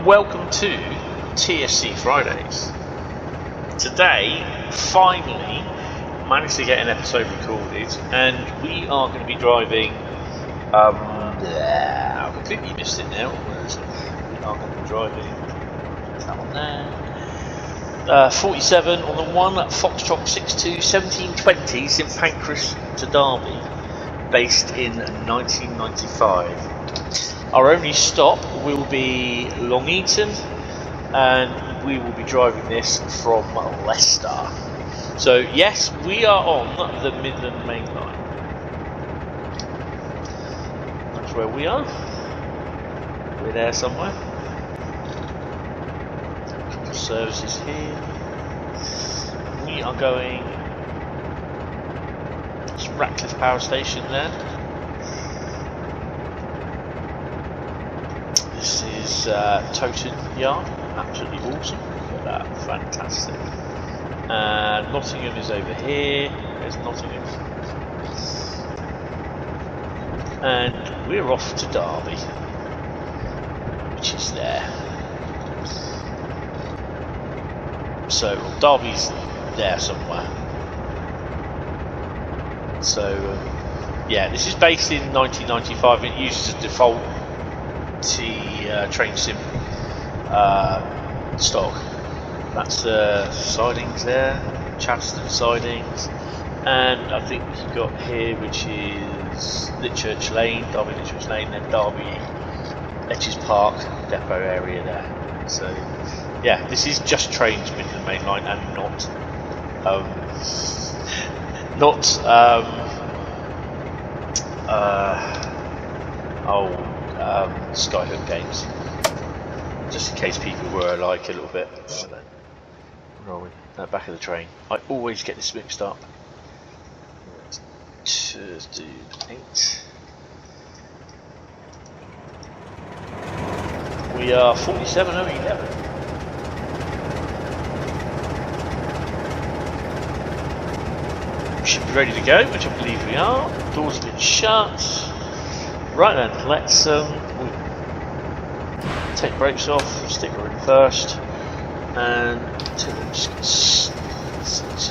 and welcome to TSC Fridays. Today, finally, managed to get an episode recorded, and we are going to be driving. I completely missed it now. Where is it? We are going to be driving. Is that one there? 47 on the one Foxtrot 62 1720 St Pancras to Derby, based in 1995. Our only stop will be Long Eaton, and we will be driving this from Leicester. So yes, we are on the Midland Mainline. That's where we are. We're there somewhere. A couple of services here. We are going. It's Ratcliffe Power Station there. This is Toton Yard, absolutely awesome. Look at that, fantastic. Nottingham is over here. There's Nottingham, and we're off to Derby, which is there. So Derby's there somewhere. So yeah, this is based in 1995. It uses a default train sim stock. That's the sidings there, Chadstone sidings, and I think we've got here, which is Litchurch Lane, Derby Litchurch Lane, then Derby Etches Park depot area there. So yeah, this is just trains Midland Mainline and not Skyhook games. Just in case people were like a little bit. Where are we? No, back of the train. I always get this mixed up. Let's do 8. We are 47:11. We should be ready to go, which I believe we are. Doors have been shut. Right then, let's take brakes off, stick her in first, and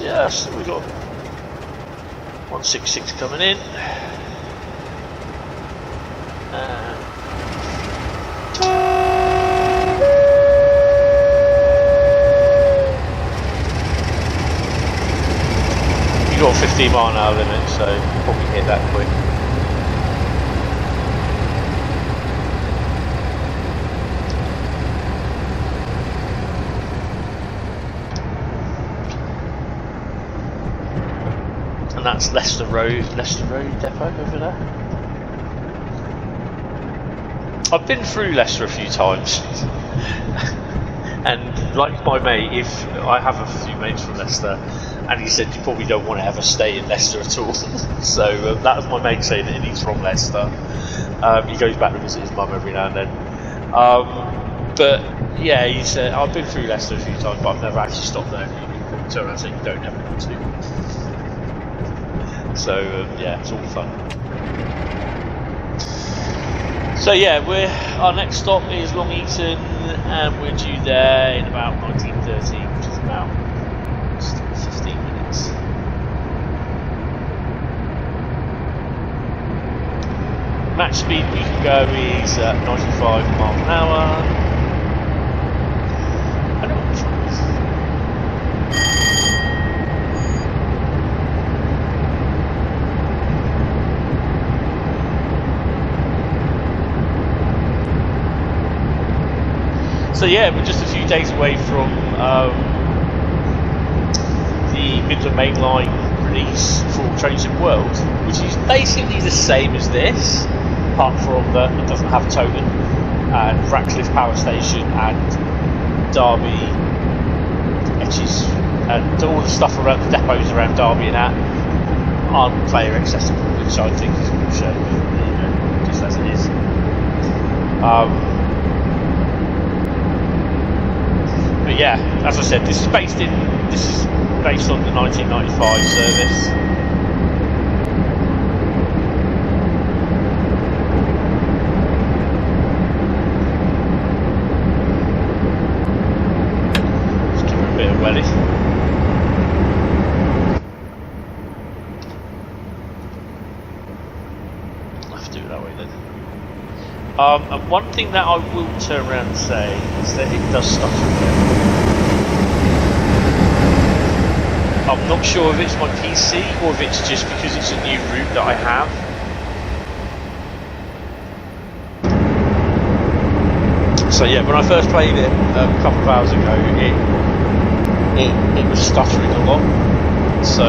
yes, we've got 166 coming in. You got a 15-mile-an-hour limit, so probably hit that quick. And that's Leicester Road depot over there. I've been through Leicester a few times, and like my mate, if I have a few mates from Leicester, and he said you probably don't want to ever stay in Leicester at all. So that was my mate saying that he's from Leicester. He goes back to visit his mum every now and then. But yeah, he said I've been through Leicester a few times, but I've never actually stopped there. You can turn around and say you don't ever want to. So yeah, it's all fun. So yeah, our next stop is Long Eaton, and we're due there in about 19:30, which is about 15 minutes. Max speed we can go is 95 miles an hour. I know what this one is. So yeah, we're just a few days away from the Midland Mainline release for Train Sim World, which is basically the same as this, apart from that it doesn't have Toton and Ratcliffe Power Station and Derby Etches, and all the stuff around the depots around Derby and that aren't player accessible, which I think is a good show, just as it is. But yeah, as I said, this is based on the 1995 service. welly. I'll have to do it that way then. And one thing that I will turn around and say is that it does stutter again. I'm not sure if it's my PC or if it's just because it's a new route that I have. So yeah, when I first played it a couple of hours ago, it was stuttering a lot. So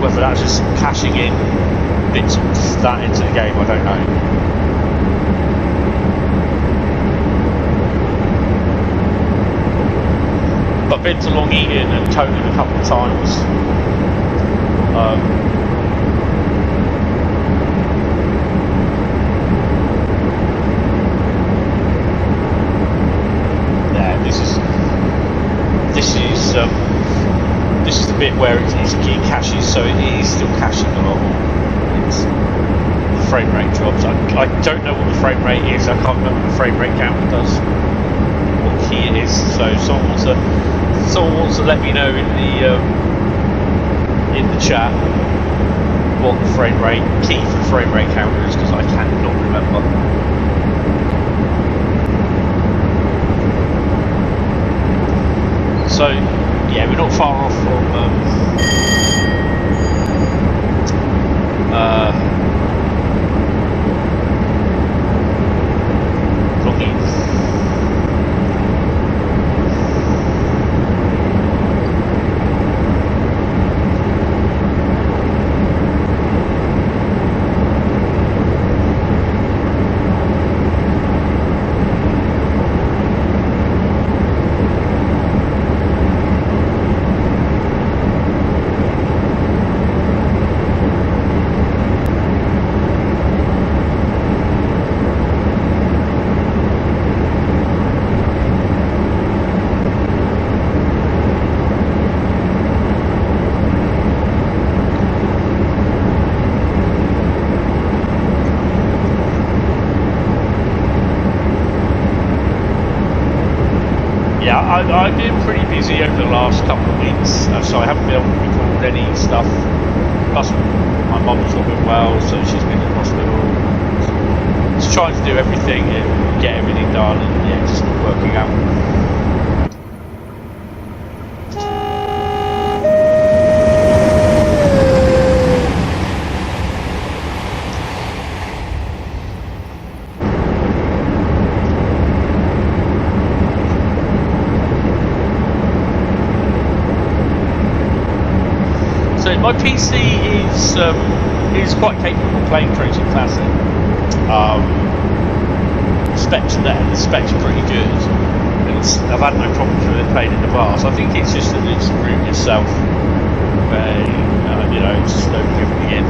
whether that's just caching in bits of that into the game, I don't know. But I've been to Long Eaton and Toten a couple of times. This is the bit where it caches, so it is still caching a lot. The frame rate drops. I don't know what the frame rate is. I can't remember what the frame rate counter does. What key it is. So someone wants to let me know in the chat what the frame rate key for the frame rate counter is, because I cannot remember. So, yeah, we're not far off from Long Eaton. I've been pretty busy over the last couple of weeks, so I haven't been able to record any stuff. Plus, my mum's not been well, so she's been in hospital. Just trying to do everything and get everything done, and yeah, just not working out. My PC is quite capable of playing Protein Classic. The specs are pretty good, and I've had no problems with it playing in the past. I think it's just that it's the route itself, where it's slow giving in.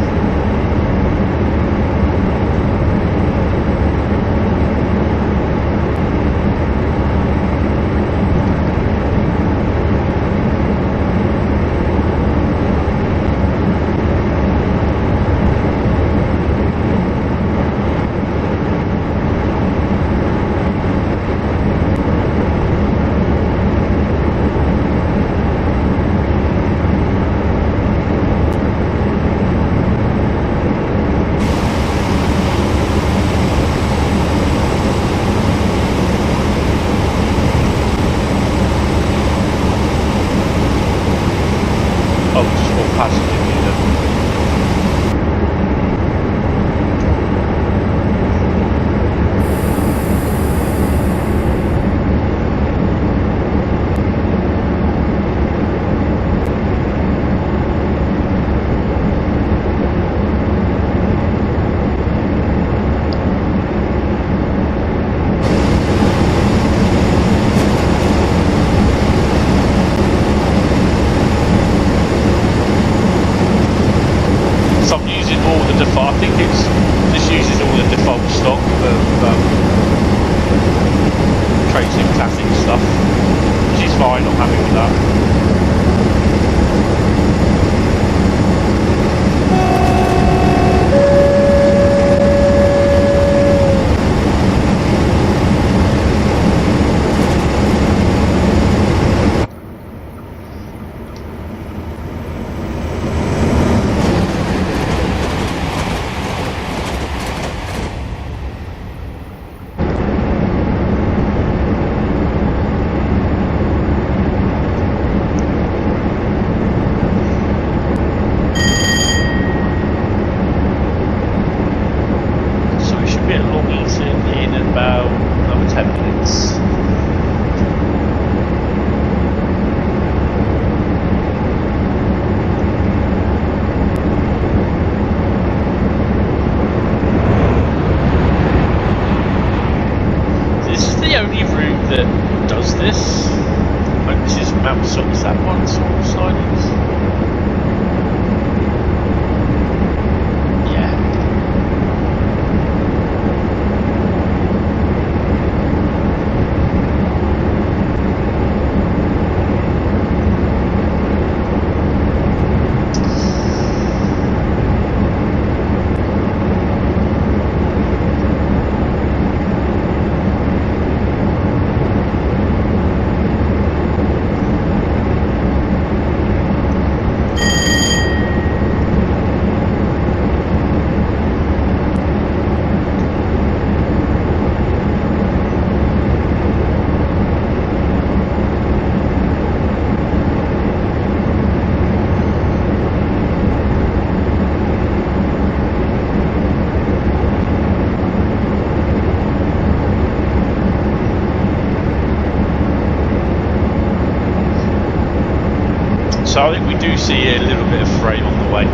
Brighton in about another 10 minutes. This is the only route that does this. Like this is Mount Sutton's that one sort of sidings. So I think we do see a little bit of frame on the way.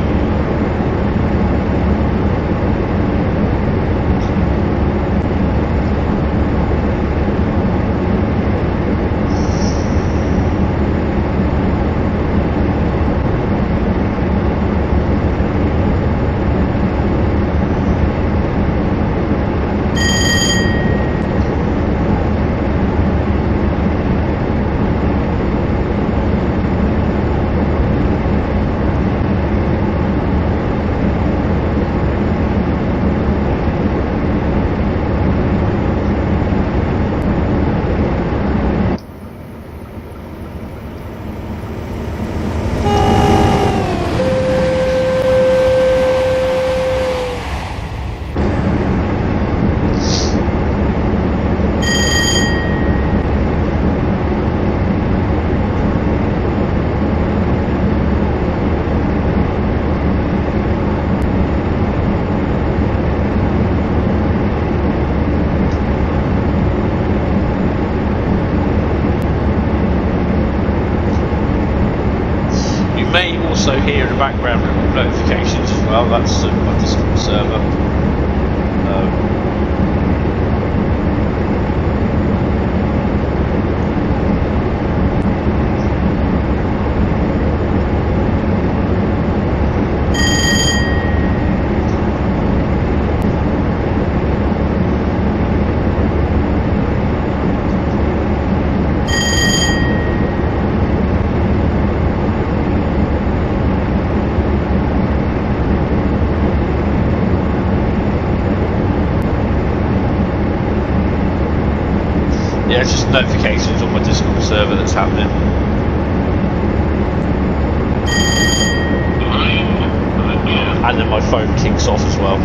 Also hear in the background notifications as well. That's my Discord server. Yeah, it's just notifications on my Discord server that's happening. And then my phone kicks off as well.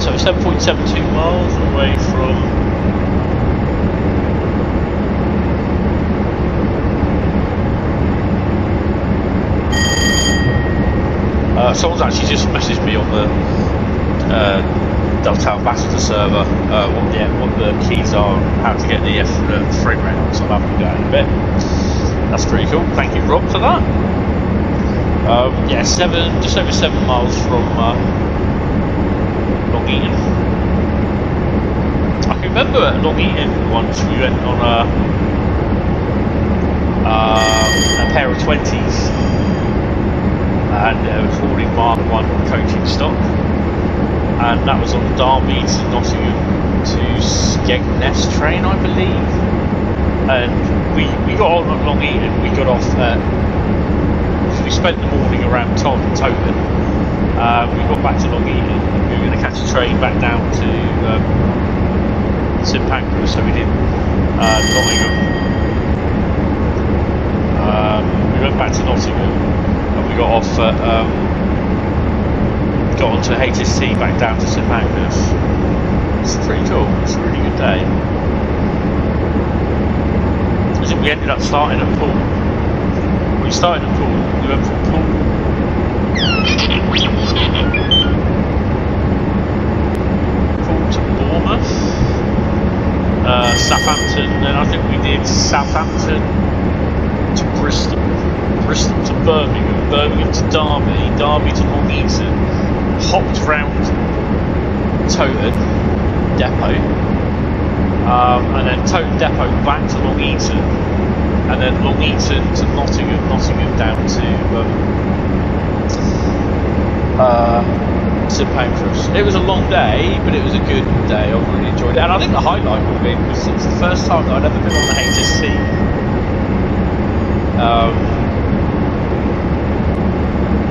So 7.72 miles away from someone's actually just messaged me on the Dovetail Ambassador server what the keys are and how to get the frame rate on, so I'll have a go in a bit. That's pretty cool. Thank you, Rob, for that. Yeah, just over 7 miles from Long Eaton. I can remember at Long Eaton once we went on a pair of 20s. And it was already Mark 1 coaching stock, and that was on Derby to Nottingham to Skegness train, I believe. And we got on at Long Eaton. We got off we spent the morning around Totten. We got back to Long Eaton and we were going to catch a train back down to St Pancras, so we did Nottingham. We went back to Nottingham. We got off got onto HST back down to St Pancras, I think we ended up starting at Poole. We started at Poole. We went from Poole to Bournemouth, Southampton, then I think we did Southampton to Bristol, Bristol to Birmingham, Birmingham to Derby, Derby to Long Eaton, hopped round Toton Depot, and then Toton Depot back to Long Eaton, and then Long Eaton to Nottingham, Nottingham down to St Pancras. It was a long day, but it was a good day. I really enjoyed it, and I think the highlight will be because it's the first time that I'd ever been on the HSC.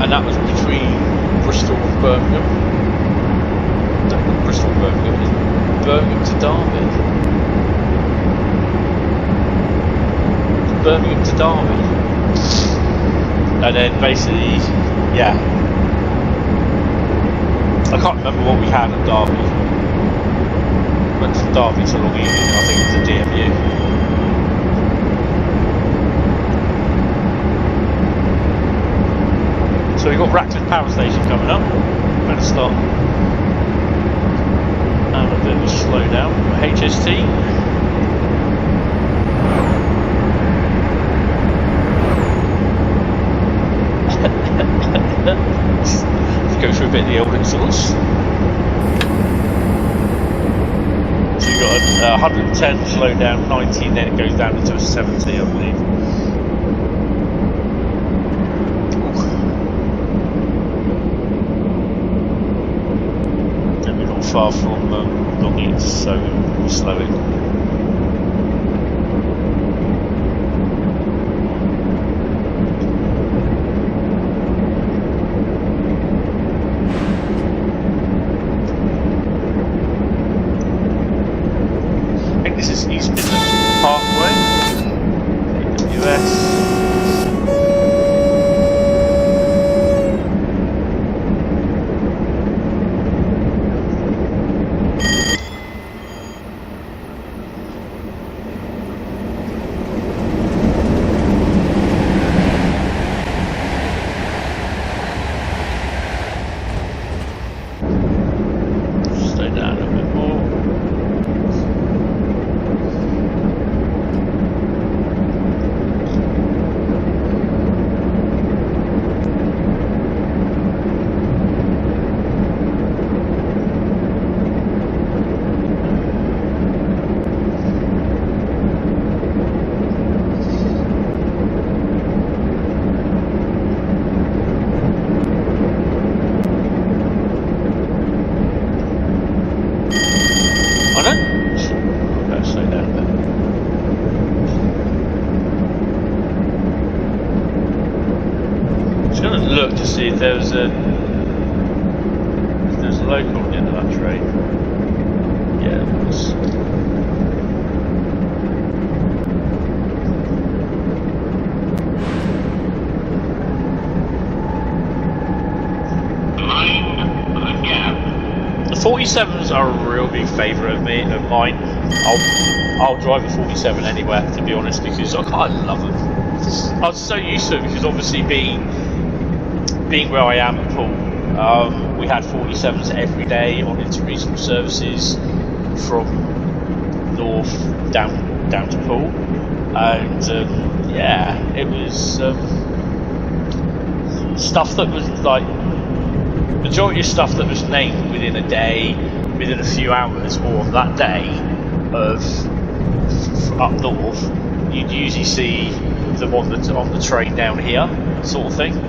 And that was between Bristol and Birmingham. Bristol and Birmingham, Birmingham to Derby. Birmingham to Derby. And then basically, yeah. I can't remember what we had at Derby. Went from Derby to Long Eaton, I think it was the DMU. So we've got Ratcliffe Power Station coming up. We're going to start and a bit of a slowdown. HST. Let's go through a bit of the old exhaust. So you've got a 110 slow down, 90, and then it goes down into a 70, I believe. And we're not far from Long Eaton, so we're slowing. This is East Midland Parkway, AWS. Slow down a bit more. Look to see if there's a local on the end of that train. Yeah, there was. The 47s are a real big favourite of mine. I'll drive a 47 anywhere, to be honest, because I love them. I was so used to it because obviously being where I am at Poole, we had 47s every day on interregional services from north down to Poole, and yeah, it was stuff that was like majority of stuff that was named within a day, within a few hours, or on that day of up north. You'd usually see them on the train down here, sort of thing.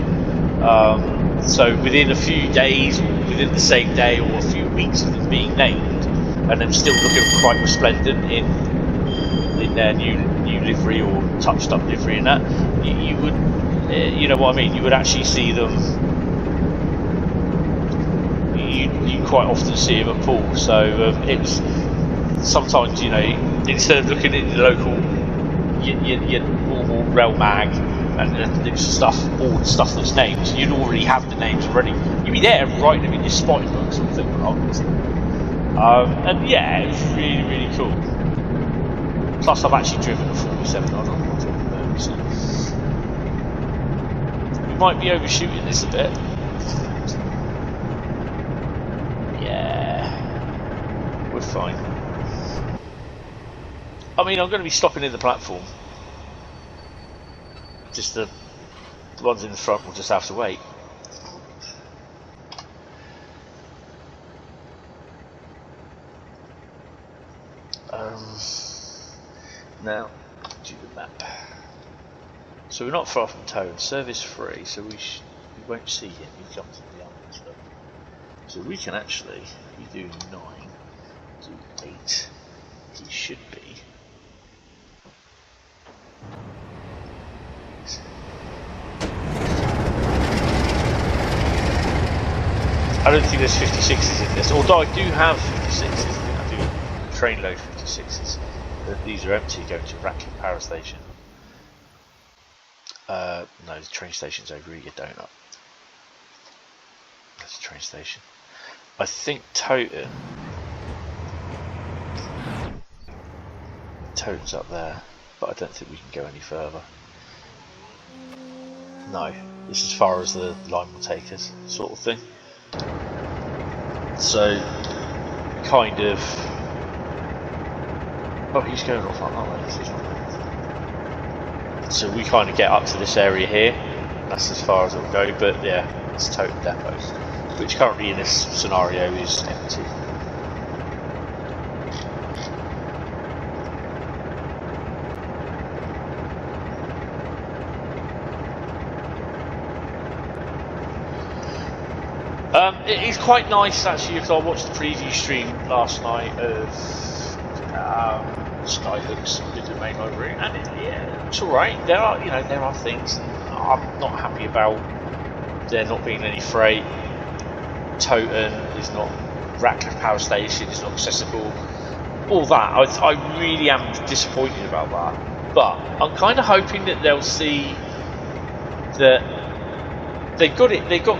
So within a few days, within the same day, or a few weeks of them being named, and them still looking quite resplendent in their new livery or touched up livery, and that you would, you know what I mean. You would actually see them. You quite often see them at Poole. So it was sometimes, you know, instead of looking at the local, your normal rail mag. And stuff, all the stuff that's named, you'd already have the names already. You'd be there writing them in your spotting book, sort of thing. And yeah, it was really, really cool. Plus, I've actually driven a 47. I don't know what I'm talking about. So we might be overshooting this a bit. Yeah, we're fine. I mean, I'm going to be stopping in the platform. Just the ones in the front will just have to wait. Now, do the map. So we're not far from Tone, service free, so we won't see him. He comes in the ambulance. So we can actually be doing 9, do 8. He should be. I don't think there's 56s in this, although I do have 56s. I do train load 56s. These are empty going to Ratcliffe Power Station. No, the train station's over here, donut. That's the train station. I think Toten's up there, but I don't think we can go any further. No, this is as far as the line will take us, sort of thing. So, kind of. Oh, he's going off like that way. So we kind of get up to this area here. That's as far as it'll go. But yeah, it's Toten depots, which currently in this scenario is empty. It is quite nice actually, because I watched the preview stream last night of Skyhook's Midland Mainline route, and yeah, it's alright. There are things, and I'm not happy about there not being any freight. Toten is not, Ratcliffe Power Station is not accessible. All that, I really am disappointed about that. But I'm kind of hoping that they'll see that they've got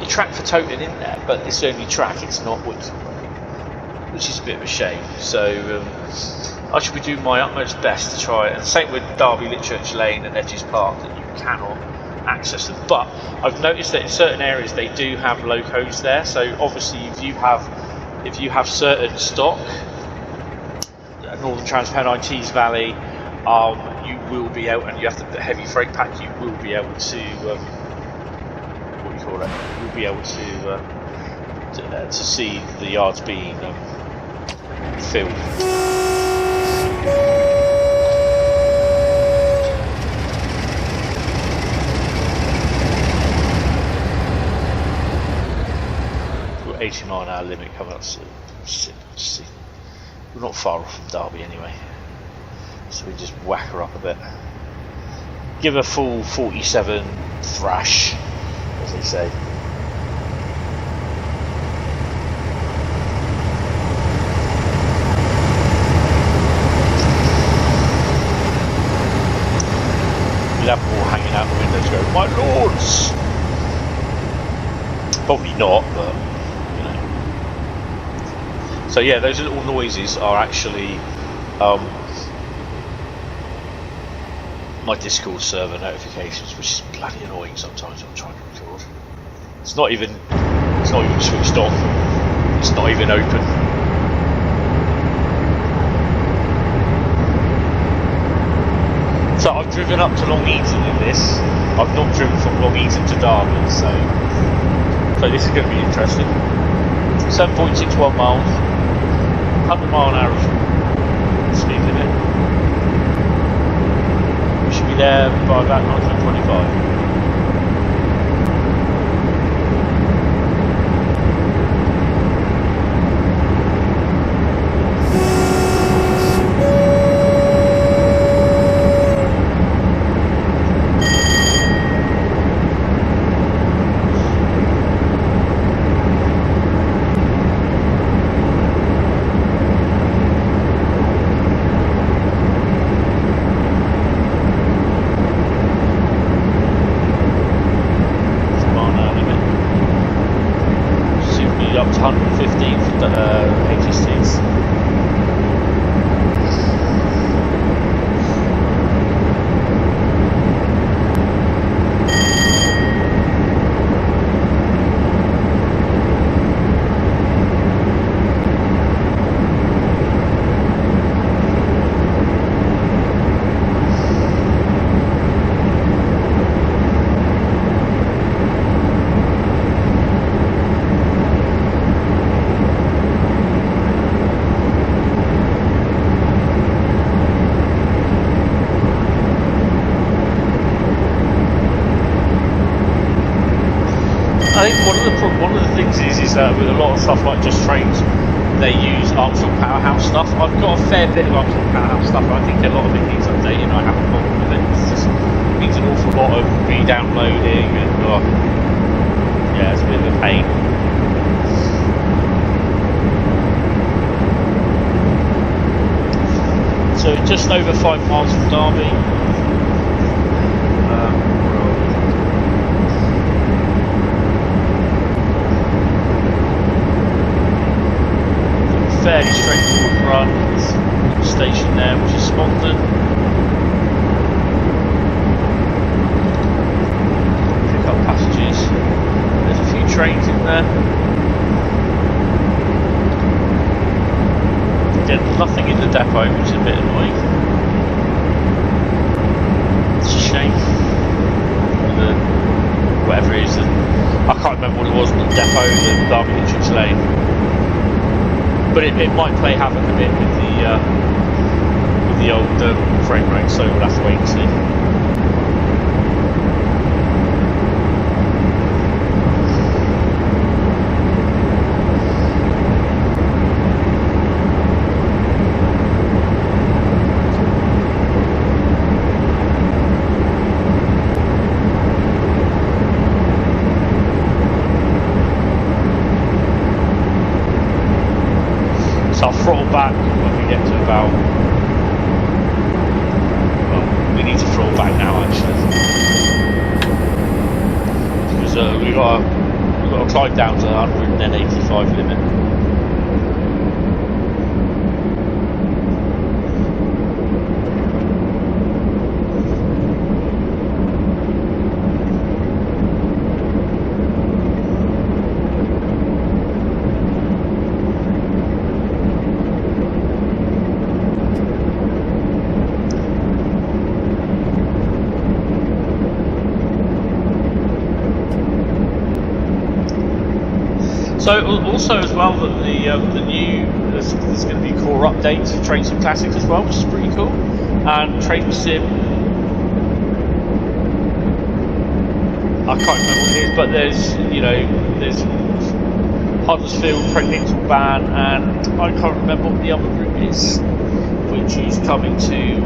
the track for Toten in there, but it's the only track, it's not which is a bit of a shame. So I should be doing my utmost best to try it. And same with Derby, Litchurch Lane and Edges Park, that you cannot access them. But I've noticed that in certain areas they do have locos there. So obviously if you have certain stock, Northern Transpennine, Tees Valley, you will be able, and you have the heavy freight pack, you will be able to you'll be able to see the yards being filled. We've got 89-hour limit coming up soon. We're not far off from Derby anyway, so we just whack her up a bit. Give a full 47 thrash, as they say. We'll have them all hanging out the windows going, "My lords!" Probably not, but you know. So yeah, those little noises are actually my Discord server notifications, which is bloody annoying sometimes when I'm trying to record. It's not even switched on. It's not even open. So I've driven up to Long Eaton in this. I've not driven from Long Eaton to Derby, so this is going to be interesting. 7.61 miles, 100 mile an hour speed limit. We should be there by about 1925. is with a lot of stuff like Just Trains, they use Armstrong Powerhouse stuff. I've got a fair bit of Armstrong Powerhouse stuff, and I think a lot of it needs updating. I haven't bothered with it. It just needs an awful lot of re-downloading, and yeah, it's a bit of a pain. So just over 5 miles from Derby. Fairly straightforward run. There's a station there which is Spondon. Pick up passengers. There's a few trains in there. Again, nothing in the depot, which is a bit annoying. It's a shame. Whatever it is, I can't remember what it was in the depot, the Derby Matrix Lane. But it might play havoc a bit with the old frame rate, so we'll have to wait and see. So I'll throttle back when we get to about, well, we need to throttle back now actually, because we've got to climb down to the 100 and then 85 limit. So also as well that the new there's going to be core updates for Train Sim Classic as well, which is pretty cool. And Train Sim, I can't remember what it is, but there's Huddersfield, Pregnantal Ban, and I can't remember what the other route is, which is coming to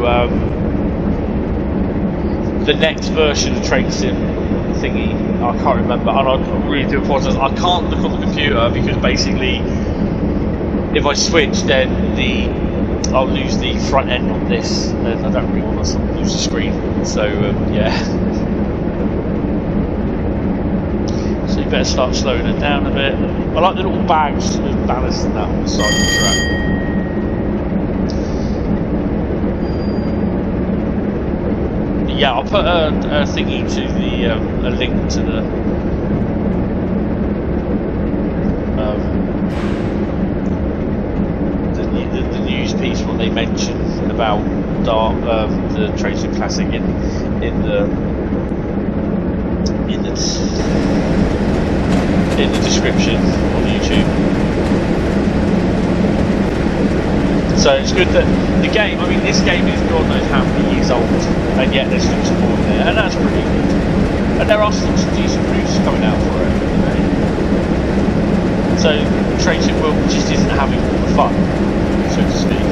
the next version of Train Sim thingy. I can't remember, and I really do apologise. I can't look on the computer because basically, if I switch, then I'll lose the front end on this, and I don't really want to lose the screen. So yeah. So you better start slowing it down a bit. I like the little bags of ballast and that on the side of the track. Yeah, I'll put a thingy to a link to the news piece what they mentioned about the Train Sim Classic in the description on YouTube. So it's good that the game, I mean this game is God knows how many years old, and yet there's still support there, and that's pretty good. And there are still some decent routes coming out for it, So Train Sim World just isn't having all the fun, so to speak.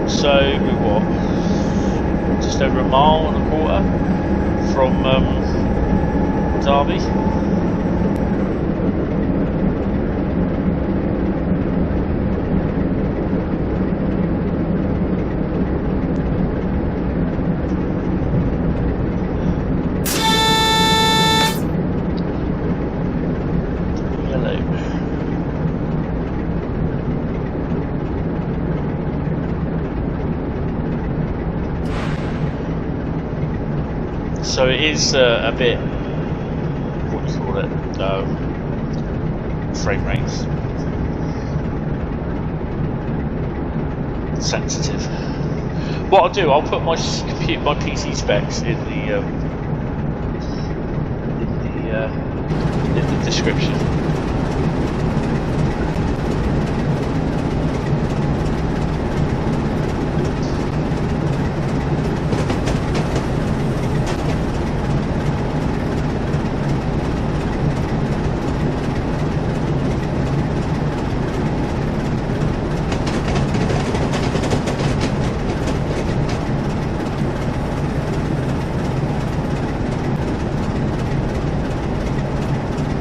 So we're what? Just over a mile and a quarter from Derby. So it is a bit, what do you call it, frame rates sensitive. What I'll do, I'll put my PC specs in the description.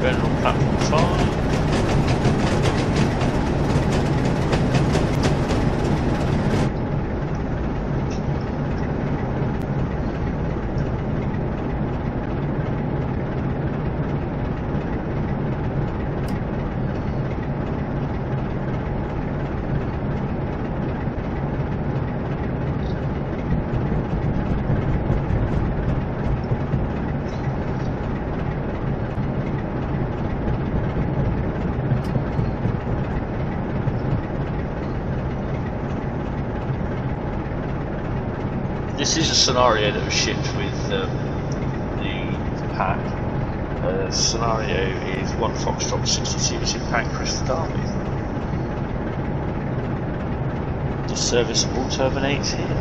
Going on platform 5. This is a scenario that was shipped with the pack. Scenario is 1 Foxtrot 62 St Pancras to Derby. The service all terminates here.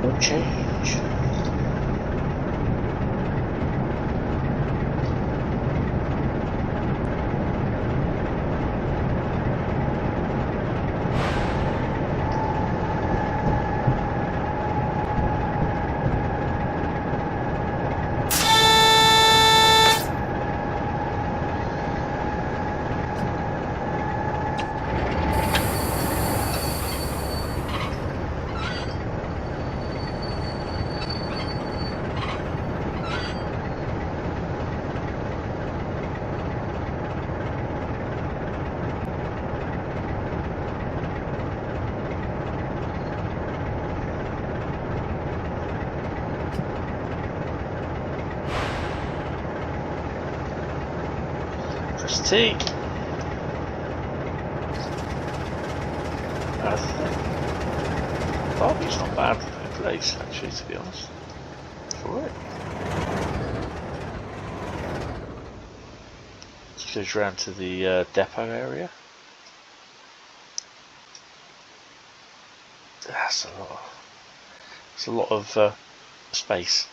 All change. Press T. Derby's not bad for a place, actually, to be honest. For it. Just goes round to the depot area. That's a lot of space.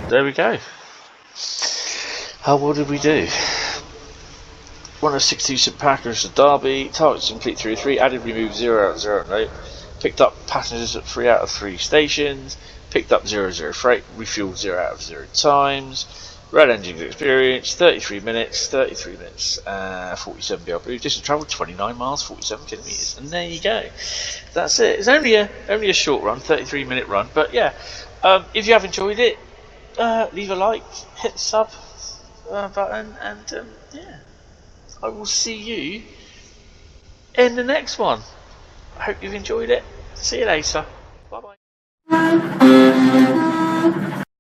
There we go. How well did we do? 162 St Pancras to Derby, targets complete 3 of 3, added remove 0 out of 0 note, picked up passengers at 3 out of 3 stations, picked up 00 freight, refueled 0 out of 0 times, red engines experience, 33 minutes, 47 BRB, distance travel 29 miles, 47 kilometres, and there you go. That's it. It's only a short run, 33-minute run, but yeah, if you have enjoyed it, leave a like, hit the sub button, and yeah, I will see you in the next one. I hope you've enjoyed it. See you later. Bye bye.